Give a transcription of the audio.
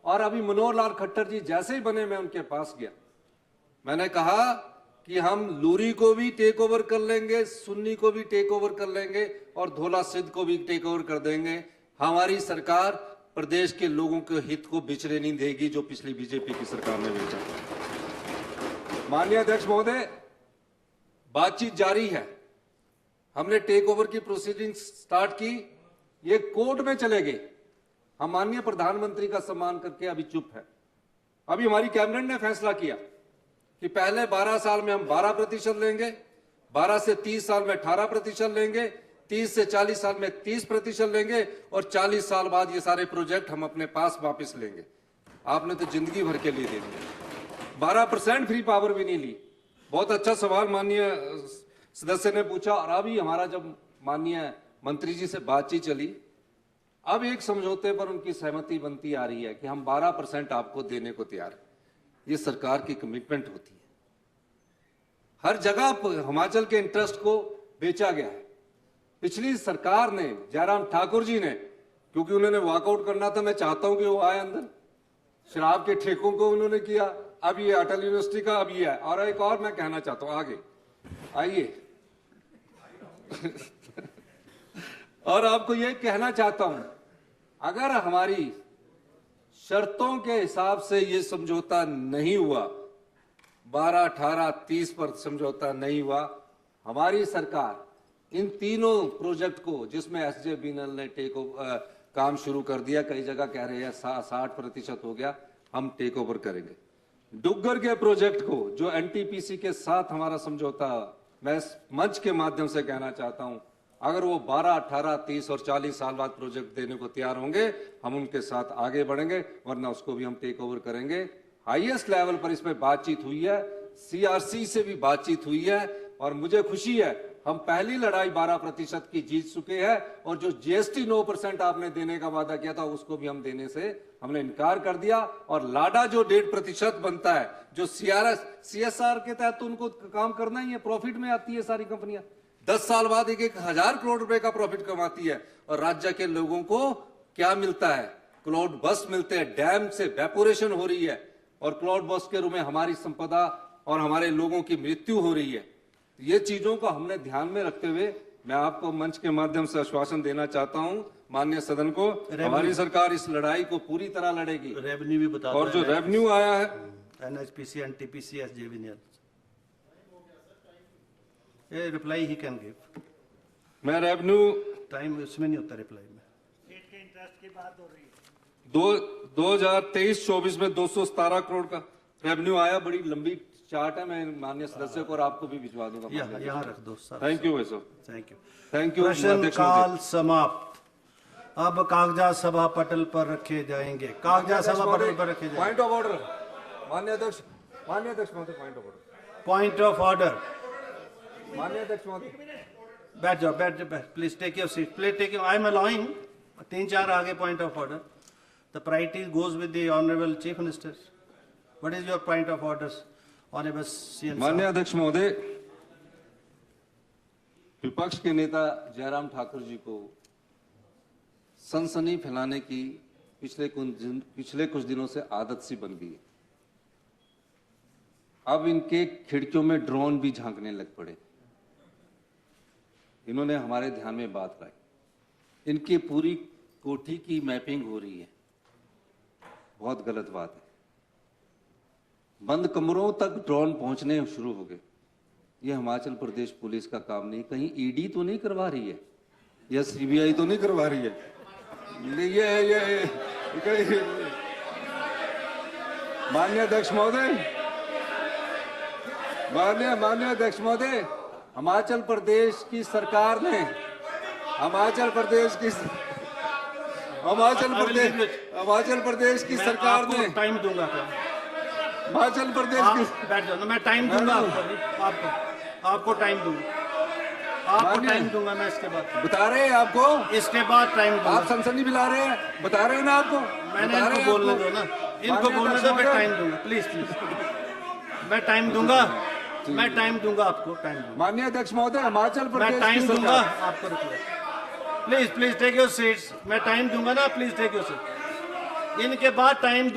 और अभी मनोहर लाल खट्टर जी जैसे ही बने, मैं उनके पास गया, मैंने कहा कि हम लूरी को भी टेक ओवर कर लेंगे, सुन्नी को भी टेक ओवर कर लेंगे और धौला सिद्ध को भी टेक ओवर कर देंगे। हमारी सरकार प्रदेश के लोगों के हित को बिचने नहीं देगी जो पिछली बीजेपी की सरकार ने बेचा। माननीय अध्यक्ष महोदय, बातचीत जारी है। हमने टेक ओवर की प्रोसीडिंग स्टार्ट की, ये कोर्ट में चले गए। हम माननीय प्रधानमंत्री का सम्मान करके अभी चुप है। अभी हमारी कैबिनेट ने फैसला किया कि पहले 12 साल में हम 12% लेंगे, 12 से 30 साल में 18% लेंगे, 30 से 40 साल में 30% लेंगे और 40 साल बाद ये सारे प्रोजेक्ट हम अपने पास वापस लेंगे। आपने तो जिंदगी भर के लिए दे दिया, 12% फ्री पावर भी नहीं ली। बहुत अच्छा सवाल माननीय सदस्य ने पूछा। और अभी हमारा जब माननीय मंत्री जी से बातचीत चली, अब एक समझौते पर उनकी सहमति बनती आ रही है कि हम 12% आपको देने को तैयार हैं। ये सरकार की कमिटमेंट होती है। हर जगह हिमाचल के इंटरेस्ट को बेचा गया है। पिछली सरकार ने, जयराम ठाकुर जी ने, क्योंकि उन्होंने वॉकआउट करना था, मैं चाहता हूं कि वो आए अंदर, शराब के ठेकों को उन्होंने किया, अब ये अटल यूनिवर्सिटी का अब ये है। और एक और मैं कहना चाहता हूं, आगे आइए और आपको ये कहना चाहता हूं, अगर हमारी शर्तों के हिसाब से ये समझौता नहीं हुआ, 12, 18, 30 पर समझौता नहीं हुआ, हमारी सरकार इन तीनों प्रोजेक्ट को, जिसमें SJVN ने टेक ओवर काम शुरू कर दिया, कई जगह कह रहे हैं 60% हो गया, हम टेक ओवर करेंगे। डुग्गर के प्रोजेक्ट को, जो NTPC के साथ हमारा समझौता, मैं इस मंच के माध्यम से कहना चाहता हूं, अगर वो 12, 18, 30 और 40 साल बाद प्रोजेक्ट देने को तैयार होंगे, हम उनके साथ आगे बढ़ेंगे, वरना उसको भी हम टेक ओवर करेंगे। हाईएस्ट लेवल पर इस पे बातचीत हुई है, CRC से भी बातचीत हुई है और मुझे खुशी है, हम पहली लड़ाई 12% की जीत चुके हैं और जो GST 9% आपने देने का वादा किया था, उसको भी हम देने से हमने इनकार कर दिया। और लाडा जो 1.5% बनता है, जो CSR के तहत तो उनको काम करना ही है, प्रॉफिट में आती है सारी कंपनियां, 10 साल बाद 1,000 करोड़ रुपए का प्रॉफिट कमाती है। और राज्य के लोगों को क्या मिलता है? क्लाउड बस मिलते हैं, डैम से वेपोरेशन हो रही है और क्लाउड बस के रूप में हमारी संपदा और हमारे लोगों की मृत्यु हो रही है। ये चीजों को हमने ध्यान में रखते हुए मैं आपको मंच के माध्यम से आश्वासन देना चाहता हूं, माननीय सदन को, हमारी सरकार इस लड़ाई को पूरी तरह लड़ेगी। रेवेन्यू भी बता, और जो रेवेन्यू आया है, NHPC, NTPC, SJVN, ये रिप्लाई ही कैन गिव। मैं रेवेन्यू टाइम इसमें नहीं होता रिप्लाई में। स्टेट के इंटरेस्ट की बात हो रही है। 2023-24 में 217 करोड़ का रेवेन्यू आया। बड़ी लंबी चार्ट है, मैं माननीय सदस्य को और आपको भी भिजवा दूंगा। यहाँ रख दो सर। थैंक यू भाई साहब, थैंक यू। Thank you. प्रश्नकाल समाप्त। अब कागजात सभा पटल पर रखे जाएंगे। कागजात सभा पटल पर रखे जाएंगे। पॉइंट ऑफ ऑर्डर, माननीय अध्यक्ष महोदय, point of order. Point of order. माननीय अध्यक्ष महोदय, बैठ जाओ, बैठ जाओ, please take your seat, please take your, I am allowing 3-4 आगे point of order. The priority goes with the honourable chief minister. What is your point of orders? Honourable CM। माननीय अध्यक्ष महोदय, विपक्ष के नेता जयराम ठाकुर जी को सनसनी फैलाने की पिछले कुछ दिनों से आदत सी बन गई है। अब इनके खिड़कियों में ड्रोन भी झांकने लग पड़े। इन्होंने हमारे ध्यान में बात लाई, इनकी पूरी कोठी की मैपिंग हो रही है। बहुत गलत बात है। बंद कमरों तक ड्रोन पहुंचने शुरू हो गए। ये हिमाचल प्रदेश पुलिस का काम नहीं, कहीं ED तो नहीं करवा रही है या CBI तो नहीं करवा रही है। ये माननीय अध्यक्ष महोदय, माननीय अध्यक्ष महोदय, हिमाचल प्रदेश की सरकार ने हिमाचल प्रदेश की सरकार ने टाइम दूंगा, हिमाचल प्रदेश की, बैठ जाओ, मैं टाइम दूंगा आपको टाइम दूंगा, आपको टाइम दूंगा मैं इसके बाद। बता रहे हैं आपको, इसके बाद टाइम दूंगा। आप सनसनी मिला रहे हैं, बता रहे हैं ना आपको। मैंने इनको बोलने दो ना, इनको बोलने दो, मैं टाइम दूंगा, प्लीज प्लीज, मैं टाइम दूंगा, मैं टाइम दूंगा आपको, टाइम दूंगा। माननीय अध्यक्ष महोदय, हिमाचल प्रदेश मैं टाइम दूंगा आपको, please please take your seats, मैं टाइम दूंगा ना, प्लीज टेक योर सीट। इनके बाद टाइम